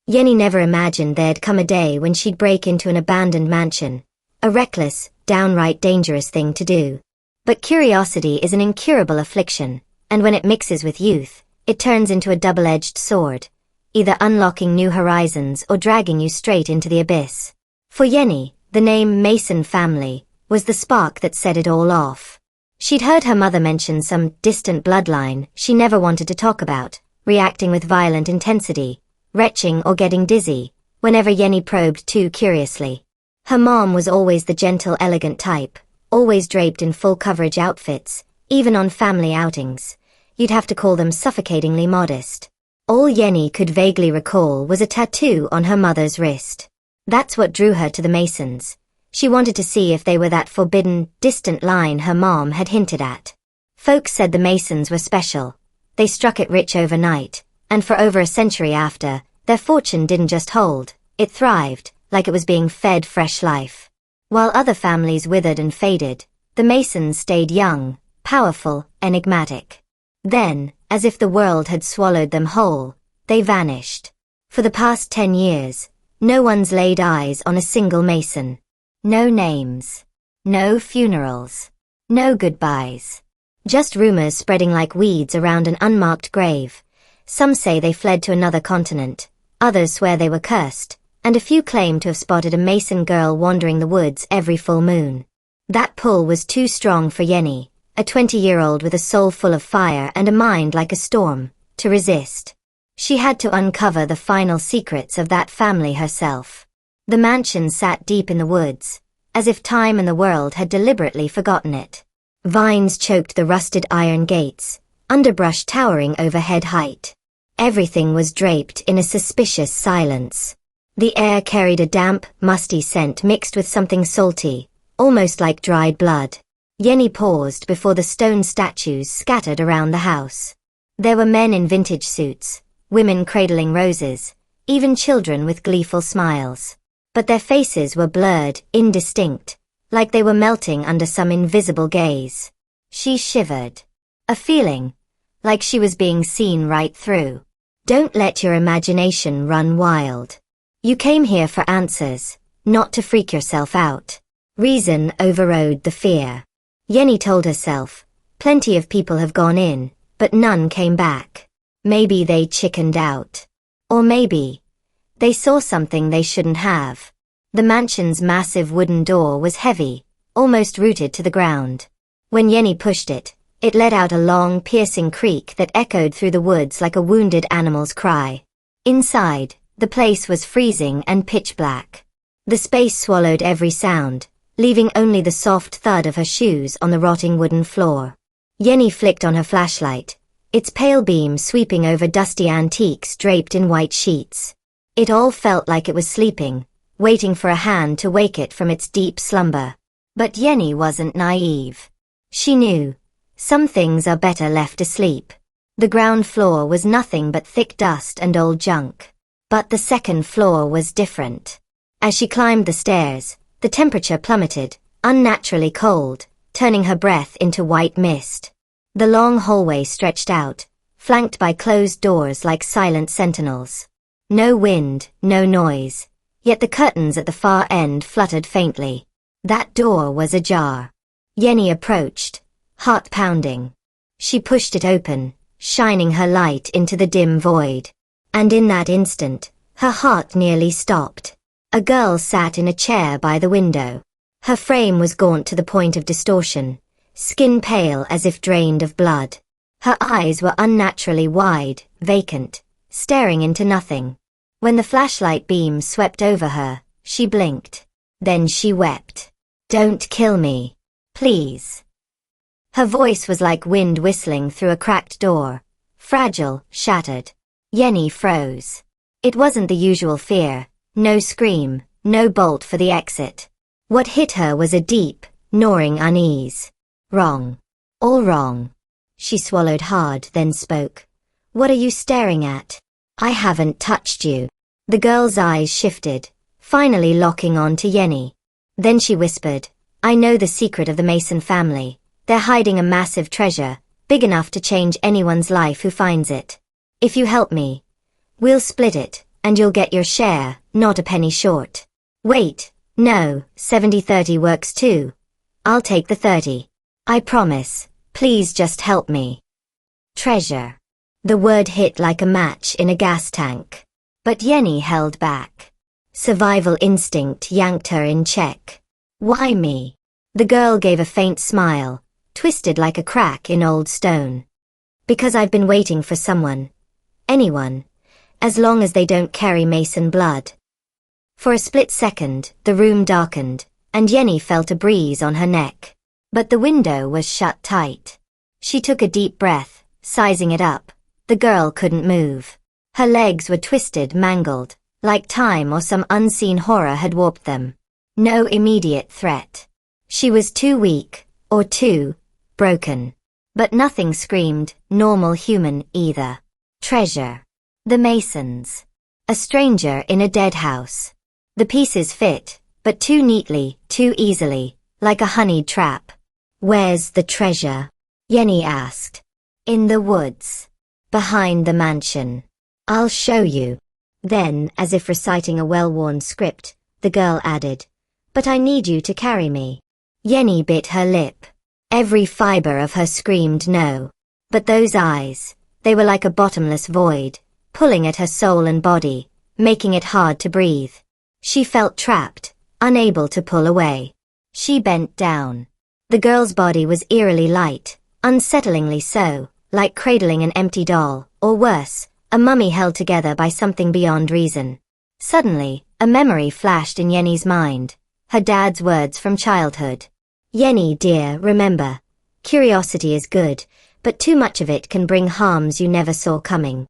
Yenni never imagined there'd come a day when she'd break into an abandoned mansion. A reckless, downright dangerous thing to do. But curiosity is an incurable affliction, and when it mixes with youth, it turns into a double-edged sword, either unlocking new horizons or dragging you straight into the abyss. For Yenni, the name Mason family was the spark that set it all off. She'd heard her mother mention some distant bloodline she never wanted to talk about, reacting with violent intensity, retching or getting dizzy, whenever Yenni probed too curiously. Her mom was always the gentle, elegant type, always draped in full-coverage outfits, even on family outings. You'd have to call them suffocatingly modest. All Yenni could vaguely recall was a tattoo on her mother's wrist. That's what drew her to the Masons. She wanted to see if they were that forbidden, distant line her mom had hinted at. Folks said the Masons were special. They struck it rich overnight, and for over a century after, their fortune didn't just hold, it thrived, like it was being fed fresh life. While other families withered and faded, the Masons stayed young, powerful, enigmatic. Then, as if the world had swallowed them whole, they vanished. For the past 10 years, no one's laid eyes on a single Mason. No names. No funerals. No goodbyes. Just rumors spreading like weeds around an unmarked grave. Some say they fled to another continent, others swear they were cursed, and a few claim to have spotted a Mason girl wandering the woods every full moon. That pull was too strong for Yenni, a 20-year-old with a soul full of fire and a mind like a storm, to resist. She had to uncover the final secrets of that family herself. The mansion sat deep in the woods, as if time and the world had deliberately forgotten it. Vines choked the rusted iron gates, underbrush towering over head height. Everything was draped in a suspicious silence. The air carried a damp, musty scent mixed with something salty, almost like dried blood. Yenni paused before the stone statues scattered around the house. There were men in vintage suits, women cradling roses, even children with gleeful smiles. But their faces were blurred, indistinct, like they were melting under some invisible gaze. She shivered. A feeling, like she was being seen right through. Don't let your imagination run wild. You came here for answers, not to freak yourself out. Reason overrode the fear. Yenni told herself, plenty of people have gone in, but none came back. Maybe they chickened out. Or maybe they saw something they shouldn't have. The mansion's massive wooden door was heavy, almost rooted to the ground. When Yenni pushed it, it let out a long, piercing creak that echoed through the woods like a wounded animal's cry. Inside, the place was freezing and pitch black. The space swallowed every sound, leaving only the soft thud of her shoes on the rotting wooden floor. Yenni flicked on her flashlight, its pale beam sweeping over dusty antiques draped in white sheets. It all felt like it was sleeping, waiting for a hand to wake it from its deep slumber. But Yenni wasn't naive. She knew. Some things are better left asleep. The ground floor was nothing but thick dust and old junk. But the second floor was different. As she climbed the stairs, the temperature plummeted, unnaturally cold, turning her breath into white mist. The long hallway stretched out, flanked by closed doors like silent sentinels. No wind, no noise, yet the curtains at the far end fluttered faintly. That door was ajar. Yenni approached, heart pounding. She pushed it open, shining her light into the dim void. And in that instant, her heart nearly stopped. A girl sat in a chair by the window. Her frame was gaunt to the point of distortion, skin pale as if drained of blood. Her eyes were unnaturally wide, vacant, staring into nothing. When the flashlight beam swept over her, she blinked. Then she wept. "Don't kill me. Please." Her voice was like wind whistling through a cracked door. Fragile, shattered. Yenni froze. It wasn't the usual fear. No scream, no bolt for the exit. What hit her was a deep, gnawing unease. Wrong. All wrong. She swallowed hard, then spoke. "What are you staring at? I haven't touched you." The girl's eyes shifted, finally locking on to Yenni. Then she whispered, "I know the secret of the Mason family. They're hiding a massive treasure, big enough to change anyone's life who finds it. If you help me, we'll split it, and you'll get your share, not a penny short. Wait, no, 70-30 works too. I'll take the 30. I promise, please just help me. Treasure. The word hit like a match in a gas tank. But Yenni held back. Survival instinct yanked her in check. Why me? The girl gave a faint smile, twisted like a crack in old stone. Because I've been waiting for someone. Anyone. As long as they don't carry Mason blood. For a split second, the room darkened, and Yenni felt a breeze on her neck. But the window was shut tight. She took a deep breath, sizing it up. The girl couldn't move. Her legs were twisted, mangled, like time or some unseen horror had warped them. No immediate threat. She was too weak, or too broken. But nothing screamed normal human either. Treasure. The Masons. A stranger in a dead house. The pieces fit, but too neatly, too easily, like a honeyed trap. Where's the treasure? Yenni asked. In the woods. Behind the mansion. I'll show you. Then, as if reciting a well-worn script, the girl added, but I need you to carry me. Yenni bit her lip. Every fiber of her screamed no. But those eyes, they were like a bottomless void, pulling at her soul and body, making it hard to breathe. She felt trapped, unable to pull away. She bent down. The girl's body was eerily light, unsettlingly so, like cradling an empty doll, or worse, a mummy held together by something beyond reason. Suddenly, a memory flashed in Yenni's mind. Her dad's words from childhood. Yenni, dear, remember. Curiosity is good, but too much of it can bring harms you never saw coming.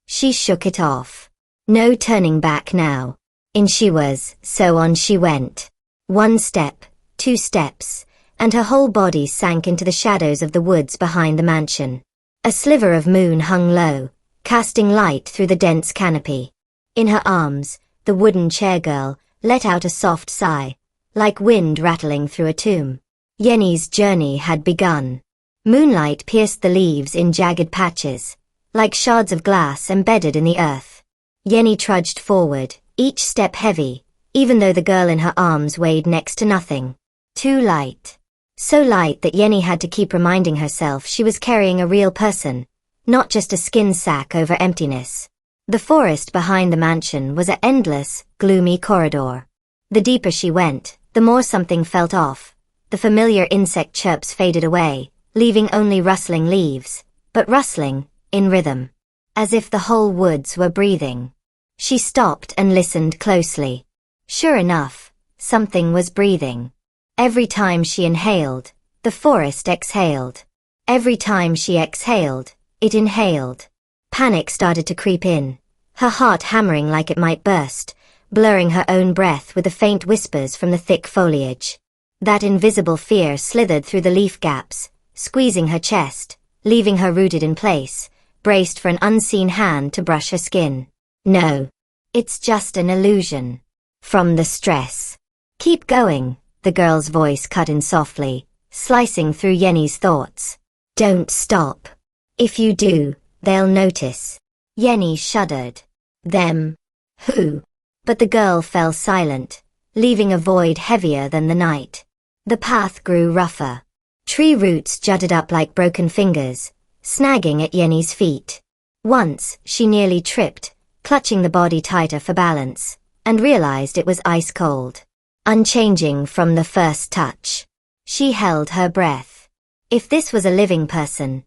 She shook it off. No turning back now. In she was, so on she went. 1 step, 2 steps, and her whole body sank into the shadows of the woods behind the mansion. A sliver of moon hung low, casting light through the dense canopy. In her arms, the wooden chair girl let out a soft sigh, like wind rattling through a tomb. Yenni's journey had begun. Moonlight pierced the leaves in jagged patches, like shards of glass embedded in the earth. Yenni trudged forward, each step heavy, even though the girl in her arms weighed next to nothing. Too light. So light that Yenni had to keep reminding herself she was carrying a real person, not just a skin sack over emptiness. The forest behind the mansion was an endless, gloomy corridor. The deeper she went, the more something felt off. The familiar insect chirps faded away, leaving only rustling leaves, but rustling, in rhythm. As if the whole woods were breathing. She stopped and listened closely. Sure enough, something was breathing. Every time she inhaled, the forest exhaled. Every time she exhaled, it inhaled. Panic started to creep in, her heart hammering like it might burst, blurring her own breath with the faint whispers from the thick foliage. That invisible fear slithered through the leaf gaps, squeezing her chest, leaving her rooted in place, braced for an unseen hand to brush her skin. No. It's just an illusion. From the stress. Keep going, the girl's voice cut in softly, slicing through Yenni's thoughts. Don't stop. If you do, they'll notice. Yenni shuddered. Them? Who? But the girl fell silent, leaving a void heavier than the night. The path grew rougher. Tree roots jutted up like broken fingers, snagging at Yenni's feet. Once, she nearly tripped, clutching the body tighter for balance, and realized it was ice cold. Unchanging from the first touch. She held her breath. If this was a living person,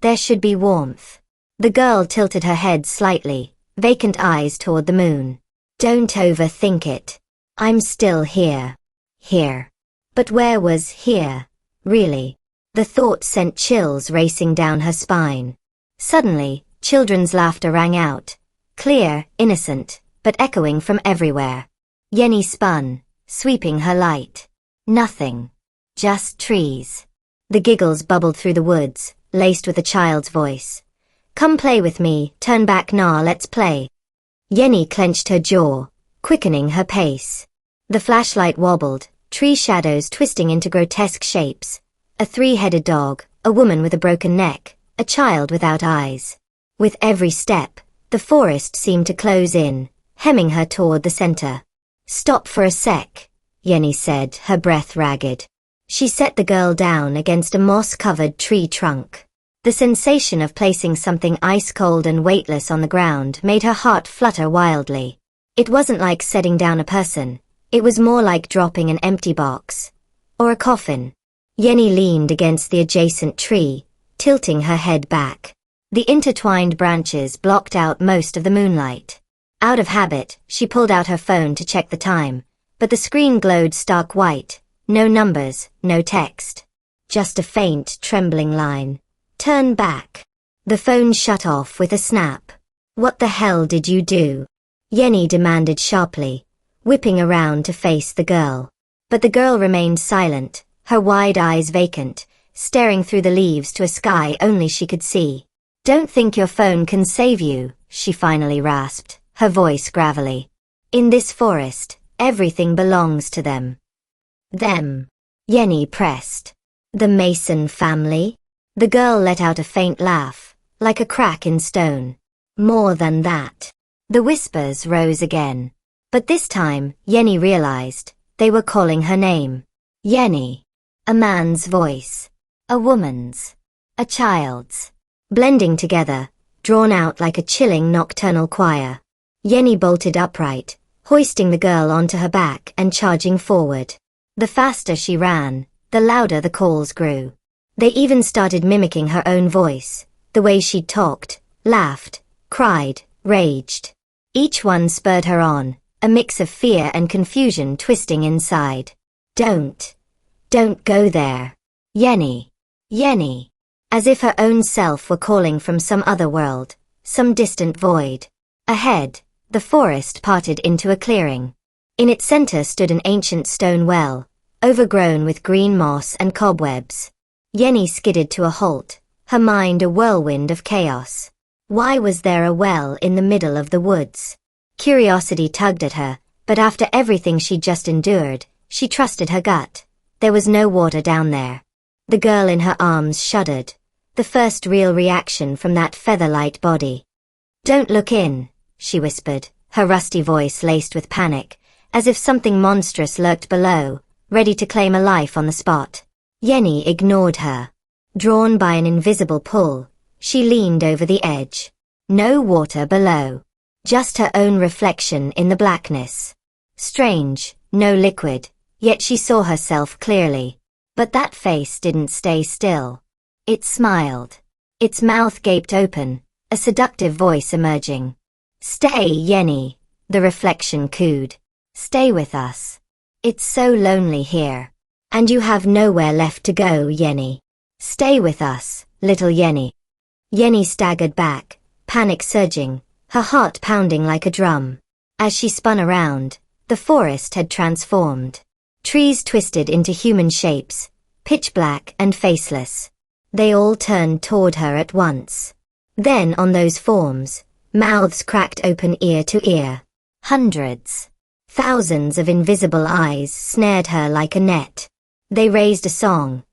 there should be warmth. The girl tilted her head slightly, vacant eyes toward the moon. Don't overthink it. I'm still here. Here. But where was here, really? The thought sent chills racing down her spine. Suddenly, children's laughter rang out. Clear, innocent, but echoing from everywhere. Yenni spun, sweeping her light. Nothing. Just trees. The giggles bubbled through the woods, laced with a child's voice. Come play with me, turn back nah, let's play. Yenni clenched her jaw, quickening her pace. The flashlight wobbled, tree shadows twisting into grotesque shapes. A 3-headed dog, a woman with a broken neck, a child without eyes. With every step, the forest seemed to close in, hemming her toward the center. "Stop for a sec," Yenni said, her breath ragged. She set the girl down against a moss-covered tree trunk. The sensation of placing something ice-cold and weightless on the ground made her heart flutter wildly. It wasn't like setting down a person. It was more like dropping an empty box. Or a coffin. Yenni leaned against the adjacent tree, tilting her head back. The intertwined branches blocked out most of the moonlight. Out of habit, she pulled out her phone to check the time, but the screen glowed stark white. No numbers, no text. Just a faint, trembling line. "Turn back." The phone shut off with a snap. "What the hell did you do?" Yenni demanded sharply, whipping around to face the girl. But the girl remained silent, her wide eyes vacant, staring through the leaves to a sky only she could see. "Don't think your phone can save you," she finally rasped, her voice gravelly. "In this forest, everything belongs to them." "Them?" Yenni pressed. "The Mason family?" The girl let out a faint laugh, like a crack in stone. "More than that." The whispers rose again. But this time, Yenni realized, they were calling her name. Yenni. A man's voice. A woman's. A child's. Blending together, drawn out like a chilling nocturnal choir. Yenni bolted upright, hoisting the girl onto her back and charging forward. The faster she ran, the louder the calls grew. They even started mimicking her own voice, the way she talked, laughed, cried, raged. Each one spurred her on, a mix of fear and confusion twisting inside. Don't go there. Yenni. Yenni. As if her own self were calling from some other world, some distant void. Ahead, the forest parted into a clearing. In its center stood an ancient stone well, overgrown with green moss and cobwebs. Yenni skidded to a halt, her mind a whirlwind of chaos. Why was there a well in the middle of the woods? Curiosity tugged at her, but after everything she'd just endured, she trusted her gut. There was no water down there. The girl in her arms shuddered, the first real reaction from that feather-light body. "Don't look in," she whispered, her rusty voice laced with panic, as if something monstrous lurked below, ready to claim a life on the spot. Yenni ignored her. Drawn by an invisible pull, she leaned over the edge. No water below. Just her own reflection in the blackness. Strange, no liquid, yet she saw herself clearly. But that face didn't stay still. It smiled. Its mouth gaped open, a seductive voice emerging. "Stay, Yenni," the reflection cooed. "Stay with us. It's so lonely here. And you have nowhere left to go, Yenni. Stay with us, little Yenni." Yenni staggered back, panic surging, her heart pounding like a drum. As she spun around, the forest had transformed. Trees twisted into human shapes, pitch black and faceless. They all turned toward her at once. Then on those forms, mouths cracked open ear to ear. Hundreds, thousands of invisible eyes snared her like a net. They raised a song.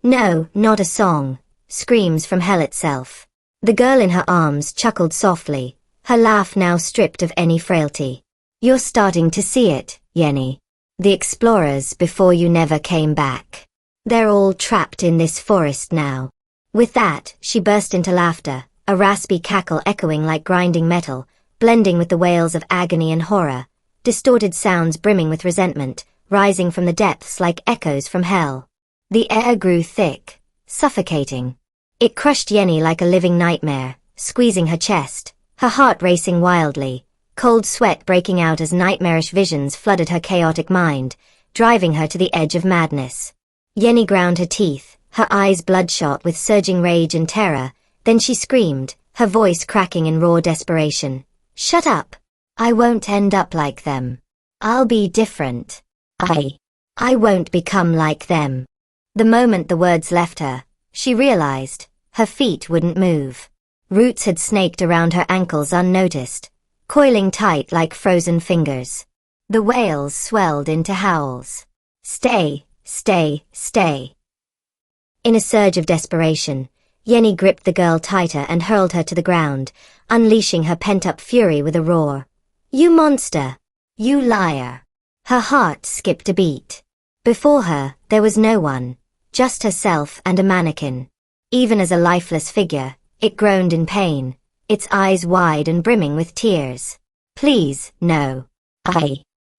No, not a song. Screams from hell itself. The girl in her arms chuckled softly, her laugh now stripped of any frailty. "You're starting to see it, Yenni. The explorers before you never came back. They're all trapped in this forest now." With that, she burst into laughter, a raspy cackle echoing like grinding metal, blending with the wails of agony and horror, distorted sounds brimming with resentment, rising from the depths like echoes from hell. The air grew thick, suffocating. It crushed Yenni like a living nightmare, squeezing her chest, her heart racing wildly, cold sweat breaking out as nightmarish visions flooded her chaotic mind, driving her to the edge of madness. Yenni ground her teeth, her eyes bloodshot with surging rage and terror, then she screamed, her voice cracking in raw desperation. "Shut up! I won't end up like them. I'll be different. I won't become like them." The moment the words left her, she realized, her feet wouldn't move. Roots had snaked around her ankles unnoticed, coiling tight like frozen fingers. The wails swelled into howls. "Stay, stay, stay." In a surge of desperation, Yenni gripped the girl tighter and hurled her to the ground, unleashing her pent-up fury with a roar. You monster! You liar! Her heart skipped a beat. Before her, there was no one, just herself and a mannequin. Even as a lifeless figure, it groaned in pain, its eyes wide and brimming with tears. Please, no.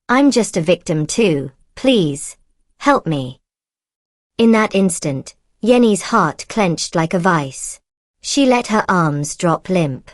I'm just a victim too, please. Help me. In that instant, Yenni's heart clenched like a vice. She let her arms drop limp.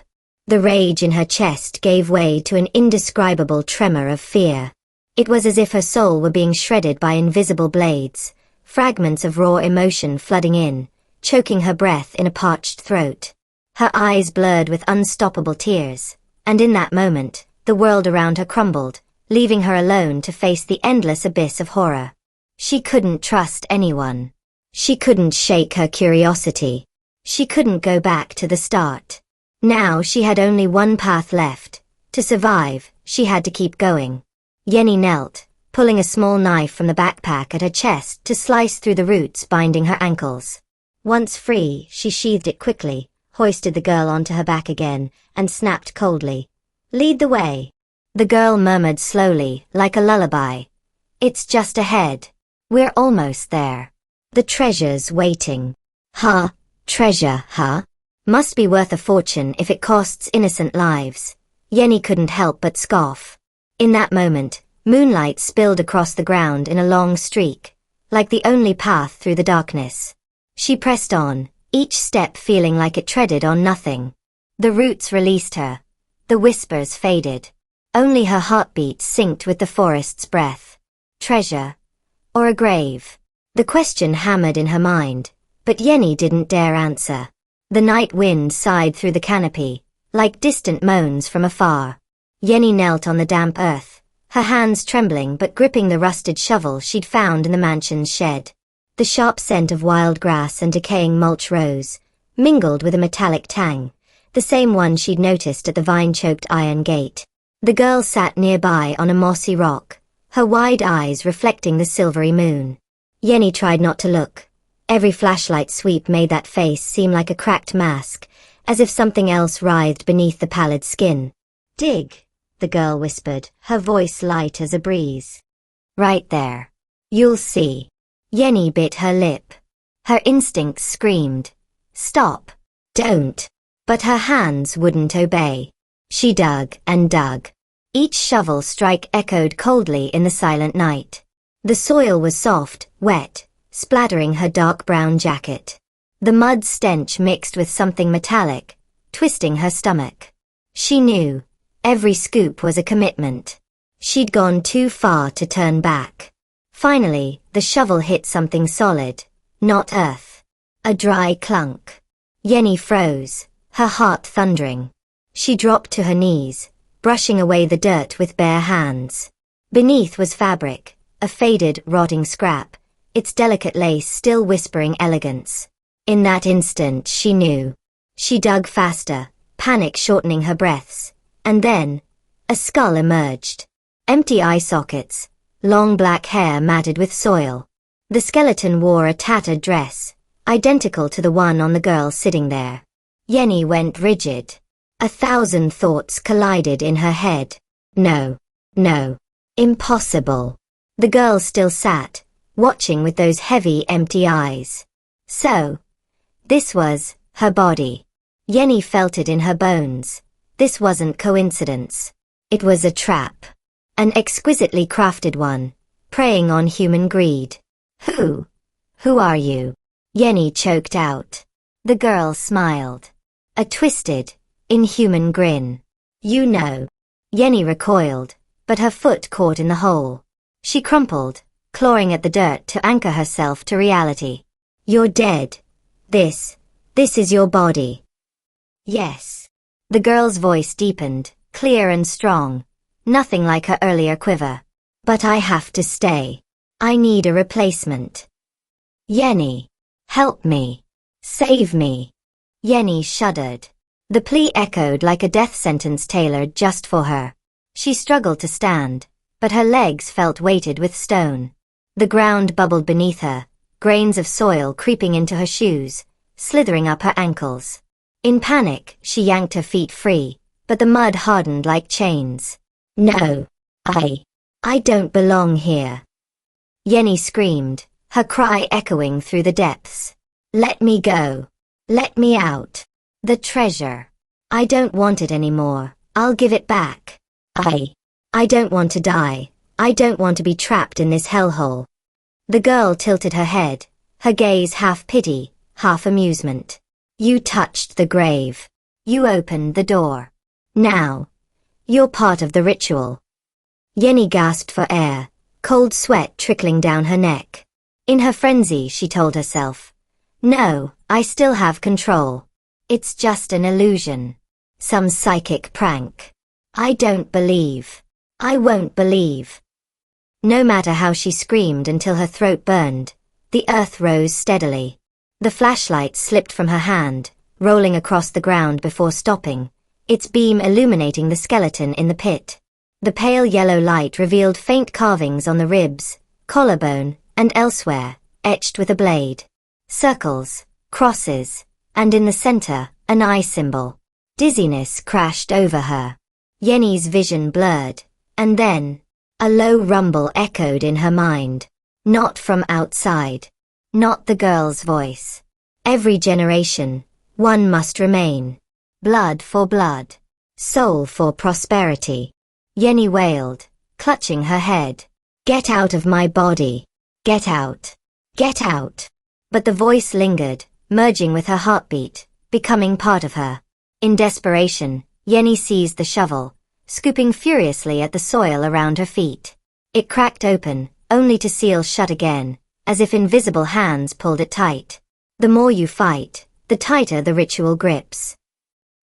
The rage in her chest gave way to an indescribable tremor of fear. It was as if her soul were being shredded by invisible blades, fragments of raw emotion flooding in, choking her breath in a parched throat. Her eyes blurred with unstoppable tears, and in that moment, the world around her crumbled, leaving her alone to face the endless abyss of horror. She couldn't trust anyone. She couldn't shake her curiosity. She couldn't go back to the start. Now she had only one path left. To survive, she had to keep going. Yenni knelt, pulling a small knife from the backpack at her chest to slice through the roots binding her ankles. Once free, she sheathed it quickly, hoisted the girl onto her back again, and snapped coldly. Lead the way. The girl murmured slowly, like a lullaby. It's just ahead. We're almost there. The treasure's waiting. Huh? Treasure, huh? Must be worth a fortune if it costs innocent lives. Yenni couldn't help but scoff. In that moment, moonlight spilled across the ground in a long streak, like the only path through the darkness. She pressed on, each step feeling like it treaded on nothing. The roots released her. The whispers faded. Only her heartbeat synced with the forest's breath. Treasure? Or a grave? The question hammered in her mind, but Yenni didn't dare answer. The night wind sighed through the canopy, like distant moans from afar. Yenni knelt on the damp earth, her hands trembling but gripping the rusted shovel she'd found in the mansion's shed. The sharp scent of wild grass and decaying mulch rose, mingled with a metallic tang, the same one she'd noticed at the vine-choked iron gate. The girl sat nearby on a mossy rock, her wide eyes reflecting the silvery moon. Yenni tried not to look. Every flashlight sweep made that face seem like a cracked mask, as if something else writhed beneath the pallid skin. Dig, the girl whispered, her voice light as a breeze. Right there. You'll see. Yenni bit her lip. Her instincts screamed. Stop. Don't. But her hands wouldn't obey. She dug and dug. Each shovel strike echoed coldly in the silent night. The soil was soft, wet, splattering her dark brown jacket. The mud stench mixed with something metallic, twisting her stomach. She knew. Every scoop was a commitment. She'd gone too far to turn back. Finally, the shovel hit something solid, not earth. A dry clunk. Yenni froze, her heart thundering. She dropped to her knees, brushing away the dirt with bare hands. Beneath was fabric, a faded, rotting scrap, its delicate lace still whispering elegance. In that instant she knew. She dug faster, panic shortening her breaths, and then, a skull emerged. Empty eye sockets, long black hair matted with soil. The skeleton wore a tattered dress, identical to the one on the girl sitting there. Yenni went rigid. 1,000 thoughts collided in her head. No. No. Impossible. The girl still sat, watching with those heavy, empty eyes. So, this was her body. Yenni felt it in her bones. This wasn't coincidence. It was a trap. An exquisitely crafted one, preying on human greed. Who are you? Yenni choked out. The girl smiled. A twisted, inhuman grin. You know. Yenni recoiled, but her foot caught in the hole. She crumpled, clawing at the dirt to anchor herself to reality. You're dead. This is your body. Yes. The girl's voice deepened, clear and strong. Nothing like her earlier quiver. But I have to stay. I need a replacement. Yenni. Help me. Save me. Yenni shuddered. The plea echoed like a death sentence tailored just for her. She struggled to stand, but her legs felt weighted with stone. The ground bubbled beneath her, grains of soil creeping into her shoes, slithering up her ankles. In panic, she yanked her feet free, but the mud hardened like chains. No. I don't belong here. Yenni screamed, her cry echoing through the depths. Let me go. Let me out. The treasure. I don't want it anymore. I'll give it back. I don't want to die. I don't want to be trapped in this hellhole. The girl tilted her head, her gaze half pity, half amusement. You touched the grave. You opened the door. Now, you're part of the ritual. Yenni gasped for air, cold sweat trickling down her neck. In her frenzy, she told herself, no, I still have control. It's just an illusion. Some psychic prank. I don't believe. I won't believe. No matter how she screamed until her throat burned, the earth rose steadily. The flashlight slipped from her hand, rolling across the ground before stopping, its beam illuminating the skeleton in the pit. The pale yellow light revealed faint carvings on the ribs, collarbone, and elsewhere, etched with a blade. Circles, crosses, and in the center, an eye symbol. Dizziness crashed over her. Yenni's vision blurred, and then, a low rumble echoed in her mind. Not from outside. Not the girl's voice. Every generation, one must remain. Blood for blood. Soul for prosperity. Yenni wailed, clutching her head. Get out of my body. Get out. Get out. But the voice lingered, merging with her heartbeat, becoming part of her. In desperation, Yenni seized the shovel, scooping furiously at the soil around her feet. It cracked open, only to seal shut again, as if invisible hands pulled it tight. The more you fight, the tighter the ritual grips.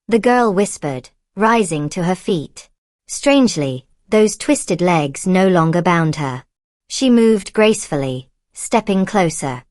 The girl whispered, rising to her feet. Strangely, those twisted legs no longer bound her. She moved gracefully, stepping closer.